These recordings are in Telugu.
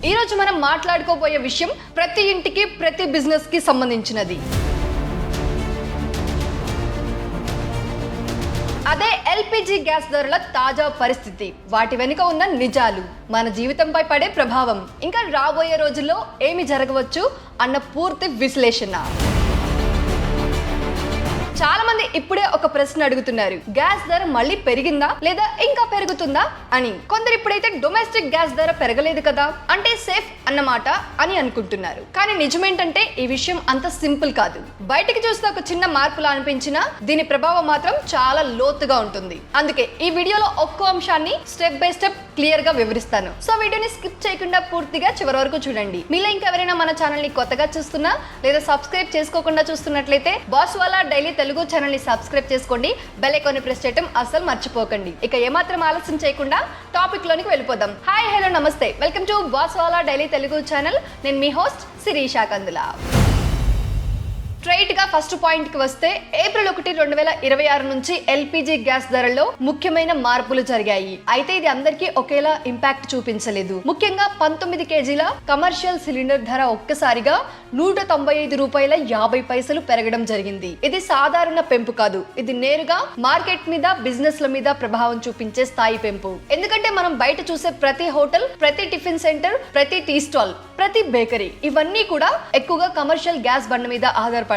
ఈ రోజు మనం మాట్లాడుకోబోయే విషయం ప్రతి ఇంటికి ప్రతి బిజినెస్ కి సంబంధించినది. అదే ఎల్పిజి గ్యాస్ ధరల తాజా పరిస్థితి, వాటి వెనుక ఉన్న నిజాలు, మన జీవితంపై పడే ప్రభావం, ఇంకా రాబోయే రోజుల్లో ఏమి జరగవచ్చు అన్న పూర్తి విశ్లేషణ. చాలా మంది ఇప్పుడే ఒక ప్రశ్న అడుగుతున్నారు, గ్యాస్ ధర మళ్ళీ పెరిగిందా లేదా ఇంకా పెరుగుతుందా అని. కొందరు ఇప్పుడైతే డొమెస్టిక్ గ్యాస్ ధర పెరగలేదు కదా అంటే సేఫ్ అన్నమాట అని అనుకుంటున్నారు. కానీ నిజమేంటంటే ఈ విషయం అంత సింపుల్ కాదు. బయటికి చూస్తే ఒక చిన్న మార్పులా అనిపించినా దీని ప్రభావం మాత్రం చాలా లోతుగా ఉంటుంది. అందుకే ఈ వీడియోలో ఒక్కో అంశాన్ని స్టెప్ బై స్టెప్ క్లియర్ గా వివరిస్తాను. సో వీడియోని స్కిప్ చేయకుండా పూర్తిగా చివరి వరకు చూడండి. మీలో ఇంకెవరైనా మన ఛానల్ ని కొత్తగా చూస్తున్నా లేదా సబ్స్క్రైబ్ చేసుకోకుండా చూస్తున్నట్లయితే బాస్వాలా డైలీ తెలుగు ఛానల్ ని సబ్స్క్రైబ్ చేసుకోండి, బెల్ ఐకాన్ ని ప్రెస్ చేయడం అస్సలు మర్చిపోకండి. ఇక ఏమాత్రం ఆలస్యం చేయకుండా టాపిక్ లోనికి వెళ్ళిపోదాం. హాయ్ హలో నమస్తే, వెల్కమ్ టు బాస్వాలా డైలీ తెలుగు ఛానల్. నేను మీ హోస్ట్ శిరీషా కందుల. స్ట్రైట్ గా ఫస్ట్ పాయింట్ కి వస్తే ఏప్రిల్ 1, 2026 నుంచి ఎల్పిజి గ్యాస్ ధరల్లో ముఖ్యమైన మార్పులు జరిగాయి. అయితే ఇది అందరికీ ఒకేలా ఇంపాక్ట్ చూపించలేదు. ముఖ్యంగా 19 కేజీల కమర్షియల్ సిలిండర్ ధర ఒక్కసారిగా ₹195.50 పెరగడం జరిగింది. ఇది సాధారణ పెంపు కాదు, ఇది నేరుగా మార్కెట్ మీద బిజినెస్ ల మీద ప్రభావం చూపించే స్థాయి పెంపు. ఎందుకంటే మనం బయట చూసే ప్రతి హోటల్, ప్రతి టిఫిన్ సెంటర్, ప్రతి టీ స్టాల్, ప్రతి బేకరీ ఇవన్నీ కూడా ఎక్కువగా కమర్షియల్ గ్యాస్ బండ మీద ఆధారపడతాయి.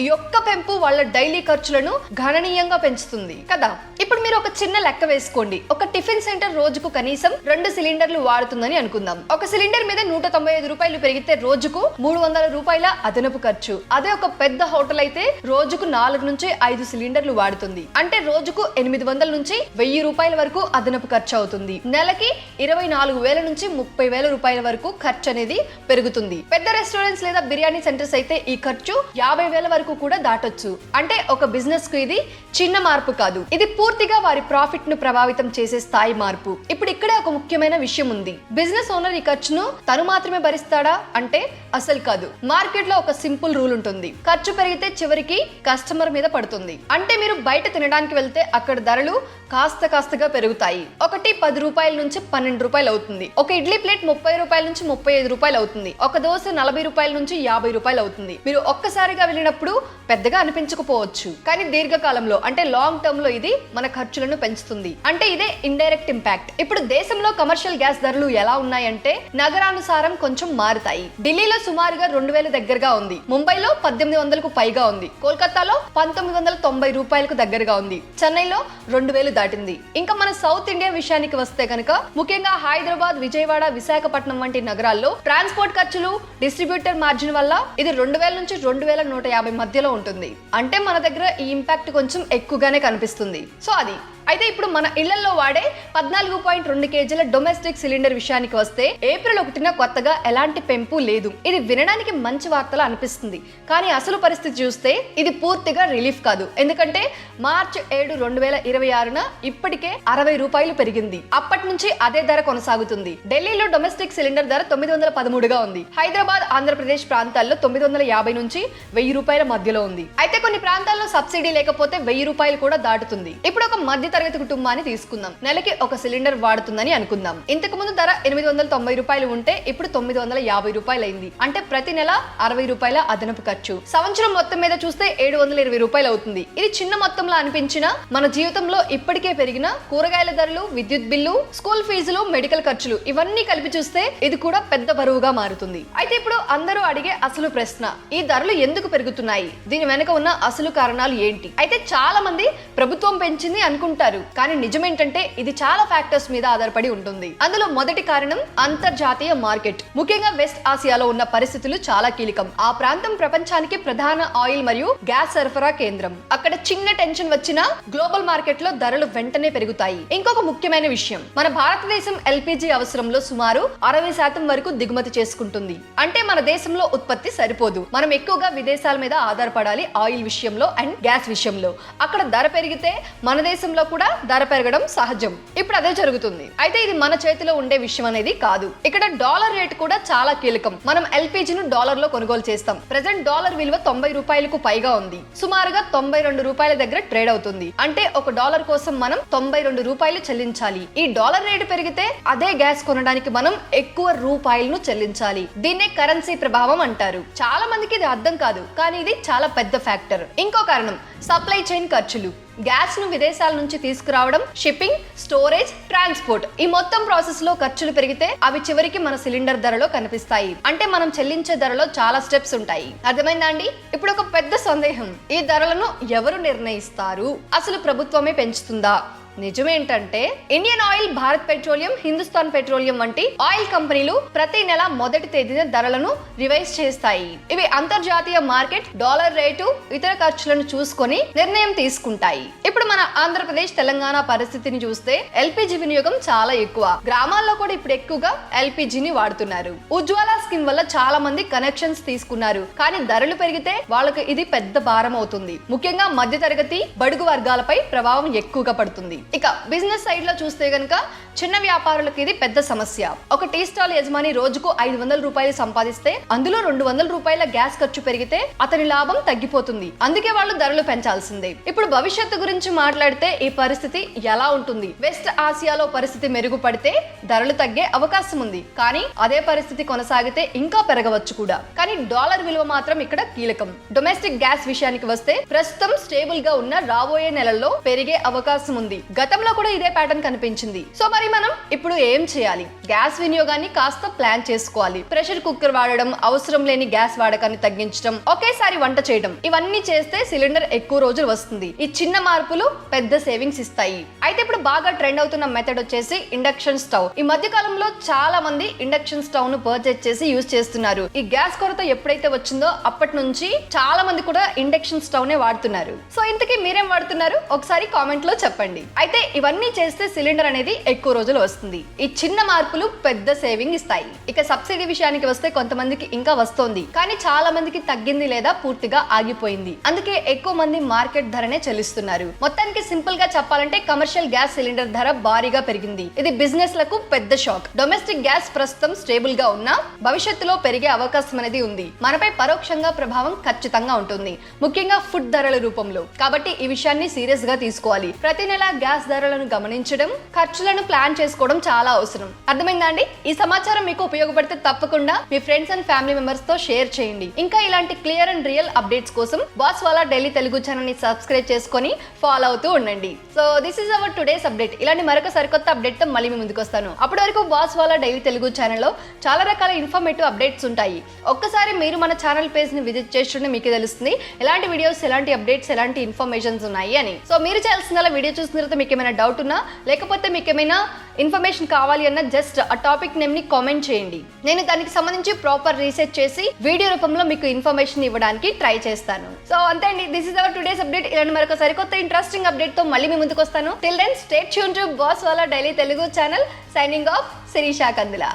ఈ ఒక్క పెంపు వాళ్ళ డైలీ ఖర్చులను గణనీయంగా పెంచుతుంది కదా. ఇప్పుడు మీరు ఒక చిన్న లెక్క వేసుకోండి. ఒక టిఫిన్ సెంటర్ రోజుకు కనీసం 2 సిలిండర్లు వాడుతుందని అనుకుందాం. ఒక సిలిండర్ మీద ₹195 పెరిగితే రోజుకు ₹300 అదనపు ఖర్చు. అదే ఒక పెద్ద హోటల్ అయితే రోజుకు 4 నుంచి 5 సిలిండర్లు వాడుతుంది. అంటే రోజుకు ₹800 నుంచి ₹1000 వరకు అదనపు ఖర్చు అవుతుంది. నెలకి ₹24,000 నుంచి ₹30,000 వరకు ఖర్చు అనేది పెరుగుతుంది. పెద్ద రెస్టారెంట్స్ లేదా బిర్యానీ సెంటర్స్ అయితే ఈ ఖర్చు 50,000 వరకు కూడా దాటొచ్చు. అంటే ఒక బిజినెస్ కు ఇది చిన్న మార్పు కాదు, ఇది పూర్తిగా వారి ప్రాఫిట్ ను ప్రభావితం చేసే స్థాయి మార్పు. ఇప్పుడు ఇక్కడే ఒక ముఖ్యమైన విషయం ఉంది. బిజినెస్ ఓనర్ ఈ ఖర్చును తను మాత్రమే భరిస్తాడా అంటే అసలు కాదు. మార్కెట్ లో ఒక సింపుల్ రూల్ ఉంటుంది, ఖర్చు పెరిగితే చివరికి కస్టమర్ మీద పడుతుంది. అంటే మీరు బయట తినడానికి వెళ్తే అక్కడ ధరలు కాస్తగా పెరుగుతాయి. ఒకటి ₹10 నుంచి ₹12 అవుతుంది. ఒక ఇడ్లీ ప్లేట్ ₹30 నుంచి ₹35 అవుతుంది. ఒక దోశ ₹40 నుంచి ₹50 అవుతుంది. మీరు ఒక్కసారిగా వెళ్ళినప్పుడు పెద్దగా అనిపించకపోవచ్చు, కానీ దీర్ఘకాలంలో అంటే లాంగ్ టర్మ్ లో ఇది మన ఖర్చులను పెంచుతుంది. అంటే ఇదే ఇండైరెక్ట్ ఇంపాక్ట్. ఇప్పుడు దేశంలో కమర్షియల్ గ్యాస్ ధరలు ఎలా ఉన్నాయంటే నగరానుసారం కొంచెం మారుతాయి. ఢిల్లీలో సుమారుగా 2000 దగ్గరగా ఉంది, ముంబైలో 1800కు పైగా ఉంది, కోల్కతాలో ₹1990కు దగ్గరగా ఉంది, చెన్నైలో 2000 దాటింది. ఇంకా మన సౌత్ ఇండియా విషయానికి వస్తే కనుక ముఖ్యంగా హైదరాబాద్, విజయవాడ, విశాఖపట్నం వంటి నగరాల్లో ట్రాన్స్పోర్ట్ ఖర్చులు, డిస్ట్రిబ్యూటర్ మార్జిన్ వల్ల ఇది 2000 నుంచి 2150 మధ్యలో ఉంటుంది. అంటే మన దగ్గర ఈ ఇంపాక్ట్ కొంచెం ఎక్కువగానే కనిపిస్తుంది. సో అది అయితే ఇప్పుడు మన ఇళ్లలో వాడే 14.2 కేజీల డొమెస్టిక్ సిలిండర్ విషయానికి వస్తే ఏప్రిల్ 1న కొత్తగా ఎలాంటి పెంపు లేదు. ఇది వినడానికి మంచి వార్తలా అనిపిస్తుంది, కానీ అసలు పరిస్థితి చూస్తే ఇది పూర్తిగా రిలీఫ్ కాదు. ఎందుకంటే మార్చి 7, 2026న ఇప్పటికే ₹60 పెరిగింది. అప్పటి నుంచి అదే ధర కొనసాగుతుంది. ఢిల్లీలో డొమెస్టిక్ సిలిండర్ ధర 910గా ఉంది. హైదరాబాద్, ఆంధ్రప్రదేశ్ ప్రాంతాల్లో 950 నుంచి ₹1000 మధ్యలో ఉంది. అయితే కొన్ని ప్రాంతాల్లో సబ్సిడీ లేకపోతే ₹1000 కూడా దాటుతుంది. ఇప్పుడు ఒక మధ్య తరగతి కుటుంబాన్ని తీసుకుందాం. నెలకి ఒక సిలిండర్ వాడుతుందని అనుకుందాం. ఇంతకు ముందు ధర ₹890 ఉంటే ఇప్పుడు ₹950 అయింది. అంటే ప్రతి నెల ₹60 అదనపు ఖర్చు. సంవత్సరం మొత్తం మీద చూస్తే ₹720 అవుతుంది. ఇది చిన్న మొత్తంలో అనిపించినా మన జీవితంలో ఇప్పటికే పెరిగిన కూరగాయల ధరలు, విద్యుత్ బిల్లు, స్కూల్ ఫీజులు, మెడికల్ ఖర్చులు ఇవన్నీ కలిపి చూస్తే ఇది కూడా పెద్ద బరువుగా మారుతుంది. అయితే ఇప్పుడు అందరూ అడిగే అసలు ప్రశ్న, ఈ ధరలు ఎందుకు పెరుగుతున్నాయి? దీని వెనుక ఉన్న అసలు కారణాలు ఏంటి? అయితే చాలా మంది ప్రభుత్వం పెంచింది అనుకుంటారు, కానీ నిజమేంటంటే ఇది చాలా ఫ్యాక్టర్స్ మీద ఆధారపడి ఉంటుంది. అందులో మొదటి కారణం అంతర్జాతీయ మార్కెట్. ముఖ్యంగా వెస్ట్ ఆసియాలో ఉన్న పరిస్థితులు చాలా కీలకం. ఆ ప్రాంతం ప్రపంచానికి ప్రధాన ఆయిల్ మరియు గ్యాస్ సరఫరా కేంద్రం. అక్కడ చిన్న టెన్షన్ వచ్చినా గ్లోబల్ మార్కెట్ లో ధరలు వెంటనే పెరుగుతాయి. ఇంకొక ముఖ్యమైన విషయం, మన భారతదేశం ఎల్పిజి అవసరంలో సుమారు 60% వరకు దిగుమతి చేసుకుంటుంది. అంటే మన దేశంలో ఉత్పత్తి సరిపోదు. మనం ఎక్కువగా విదేశాల మీద ఆధారపడాలి ఆయిల్ విషయంలో అండ్ గ్యాస్ విషయంలో. అక్కడ ధర పెరిగితే మన దేశంలో కూడా కూడా ధర పెరగడం సహజం. ఇప్పుడు అదే జరుగుతుంది. అయితే ఇది మన చేతిలో ఉండే విషయం అనేది కాదు. ఇక్కడ డాలర్ రేట్ కూడా చాలా కీలకం. మనం ఎల్పిజిను డాలర్ లో కొనుగోలు చేస్తాం. ప్రెసెంట్ డాలర్ విలువ 90 రూపాయలకు పైగా ఉంది. సుమారుగా 92 రూపాయల దగ్గర ట్రేడ్ అవుతుంది. అంటే ఒక డాలర్ కోసం మనం 92 రూపాయలు చెల్లించాలి. ఈ డాలర్ రేటు పెరిగితే అదే గ్యాస్ కొనడానికి మనం ఎక్కువ రూపాయలను చెల్లించాలి. దీన్నే కరెన్సీ ప్రభావం అంటారు. చాలా మందికి ఇది అర్థం కాదు, కానీ ఇది చాలా పెద్ద ఫ్యాక్టర్. ఇంకో కారణం సప్లై చైన్ ఖర్చులు. గ్యాస్ ను విదేశాల నుంచి తీసుకురావడం, షిప్పింగ్, స్టోరేజ్, ట్రాన్స్పోర్ట్, ఈ మొత్తం ప్రాసెస్ లో ఖర్చులు పెరిగితే అవి చివరికి మన సిలిండర్ ధరలో కనిపిస్తాయి. అంటే మనం చెల్లించే ధరలో చాలా స్టెప్స్ ఉంటాయి. అర్థమైందా అండి? ఇప్పుడు ఒక పెద్ద సందేహం, ఈ ధరలను ఎవరు నిర్ణయిస్తారు? అసలు ప్రభుత్వమే పెంచుతుందా? నిజమేంటంటే Indian oil, Bharat petroleum, Hindustan petroleum వంటి ఆయిల్ కంపెనీలు ప్రతి నెల మొదటి తేదీన ధరలను రివైజ్ చేస్తాయి. ఇవి అంతర్జాతీయ మార్కెట్, డాలర్ రేటు, ఇతర ఖర్చులను చూసుకొని నిర్ణయం తీసుకుంటాయి. ఇప్పుడు మన ఆంధ్రప్రదేశ్, తెలంగాణ పరిస్థితిని చూస్తే ఎల్పిజి వినియోగం చాలా ఎక్కువ. గ్రామాల్లో కూడా ఇప్పుడు ఎక్కువగా ఎల్పిజిని వాడుతున్నారు. ఉజ్వాలా స్కీమ్ వల్ల చాలా మంది కనెక్షన్స్ తీసుకున్నారు. కానీ ధరలు పెరిగితే వాళ్ళకి ఇది పెద్ద భారం అవుతుంది. ముఖ్యంగా మధ్య తరగతి, బడుగు వర్గాలపై ప్రభావం ఎక్కువగా పడుతుంది. ఇక బిజినెస్ సైడ్ లో చూస్తే గనక చిన్న వ్యాపారులకు ఇది పెద్ద సమస్య. ఒక టీ స్టాల్ యజమాని రోజుకు 500 రూపాయలు సంపాదిస్తే అందులో 200 రూపాయల గ్యాస్ ఖర్చు పెరిగితే అతని లాభం తగ్గిపోతుంది. అందుకే వాళ్ళు ధరలు పెంచాల్సిందే. ఇప్పుడు భవిష్యత్తు గురించి మాట్లాడితే ఈ పరిస్థితి ఎలా ఉంటుంది? వెస్ట్ ఆసియాలో పరిస్థితి మెరుగుపడితే ధరలు తగ్గే అవకాశం ఉంది. కానీ అదే పరిస్థితి కొనసాగితే ఇంకా పెరగవచ్చు కూడా. కానీ డాలర్ విలువ మాత్రం ఇక్కడ కీలకం. డొమెస్టిక్ గ్యాస్ విషయానికి వస్తే ప్రస్తుతం స్టేబుల్ గా ఉన్న రాబోయే నెలల్లో పెరిగే అవకాశం ఉంది. గతంలో కూడా ఇదే ప్యాటర్న్ కనిపించింది. సో మరి మనం ఇప్పుడు ఏం చేయాలి? గ్యాస్ వినియోగాన్ని కాస్త ప్లాన్ చేసుకోవాలి. ప్రెషర్ కుక్కర్ వాడడం, అవసరం లేని గ్యాస్ వాడకాన్ని తగ్గించడం, ఒకేసారి వంట చేయడం, ఇవన్నీ చేస్తే సిలిండర్ ఎక్కువ రోజులు వస్తుంది. ఈ చిన్న మార్పులు పెద్ద సేవింగ్స్ ఇస్తాయి. అయితే ఇప్పుడు బాగా ట్రెండ్ అవుతున్న మెథడ్ వచ్చేసి ఇండక్షన్ స్టవ్. ఈ మధ్య కాలంలో చాలా మంది ఇండక్షన్ స్టవ్ ను పర్చేజ్ చేసి యూజ్ చేస్తున్నారు. ఈ గ్యాస్ కొరత ఎప్పుడైతే వచ్చిందో అప్పటి నుంచి చాలా మంది కూడా ఇండక్షన్ స్టవ్ నే వాడుతున్నారు. సో ఇంతకీ మీరేం వాడుతున్నారు? ఒకసారి కామెంట్ లో చెప్పండి. అయితే ఇవన్నీ చేస్తే సిలిండర్ అనేది ఎక్కువ రోజులు వస్తుంది. ఈ చిన్న మార్పులు పెద్ద సేవింగ్ ఇస్తాయి. ఇక సబ్సిడీ విషయానికి వస్తే కొంతమందికి ఇంకా వస్తోంది, కానీ చాలా మందికి తగ్గింది లేదా పూర్తిగా ఆగిపోయింది. అందుకే ఎక్కువ మంది మార్కెట్ ధరనే చెల్లిస్తున్నారు. మొత్తానికి సింపుల్ గా చెప్పాలంటే కమర్షియల్ గ్యాస్ సిలిండర్ ధర భారీగా పెరిగింది. ఇది బిజినెస్ లకు పెద్ద షాక్. డొమెస్టిక్ గ్యాస్ ప్రస్తుతం స్టేబుల్ గా ఉన్నా భవిష్యత్తులో పెరిగే అవకాశం అనేది ఉంది. మనపై పరోక్షంగా ప్రభావం ఖచ్చితంగా ఉంటుంది, ముఖ్యంగా ఫుడ్ ధరల రూపంలో. కాబట్టి ఈ విషయాన్ని సీరియస్ గా తీసుకోవాలి. ప్రతి నెల గ్యాస్ ధరలను గమనించడం, ఖర్చులను ప్లాన్ చేసుకోవడం చాలా అవసరం. అర్థమైందా అండి? ఈ సమాచారం మీకు ఉపయోగపడితే తప్పకుండా మీ ఫ్రెండ్స్ అండ్ ఫ్యామిలీ మెంబర్స్ తో షేర్ చేయండి. ఇంకా ఇలాంటి క్లియర్ అండ్ రియల్ అప్డేట్స్ కోసం boss Wala daily Telugu channel ని సబ్స్క్రైబ్ చేసుకొని ఫాలో అవుతూ ఉండండి. So this is our today's update. ఇలాంటి మరొక సరికొత్త అప్డేట్ తో మళ్ళీ మీ ముందుకు వస్తాను. అప్పటి వరకు బాస్ వాలా డైలీ తెలుగు ఛానల్లో చాలా రకాల ఇన్ఫర్మేటివ్ అప్డేట్స్ ఉంటాయి. ఒక్కసారి మీరు మన ఛానల్ పేజ్ ని విజిట్ చేస్తుంటే మీకు తెలుస్తుంది ఎలాంటి వీడియోస్, ఎలాంటి అప్డేట్స్, ఎలాంటి ఇన్ఫర్మేషన్స్ ఉన్నాయి అని. సో మీరు చేయాల్సిందల్లా వీడియో చూసిన తర్వాత మీకు ఏమైనా డౌట్ ఉన్నా, లేకపోతే మీకు ఏమైనా ఇన్ఫర్మేషన్ కావాలి అన్న జస్ట్ ఆ టాపిక్ నేమ్ ని కామెంట్ చేయండి. నేను దానికి సంబంధించి ప్రాపర్ రీసెర్చ్ చేసి వీడియో రూపంలో మీకు ఇన్ఫర్మేషన్ ఇవ్వడానికి ట్రై చేస్తాను. సో అంతే అండి, this is our today's update. ఇలాంటి మరొక సరికొత్త ఇంట్రెస్టింగ్ అప్డేట్ తో మళ్ళీ మీ ముందుకు వస్తాను. Till then stay tuned to Boss Wala daily Telugu channel. Signing off, Shirisha Kandula.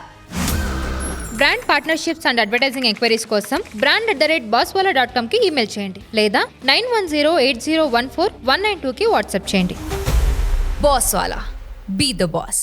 Brand partnerships and advertising enquiries కోసం brand@bosswala.com కి ఈమెయిల్ చేయండి లేదా 9108014192కి వాట్సాప్ చేయండి. Boss Wala. Be the boss.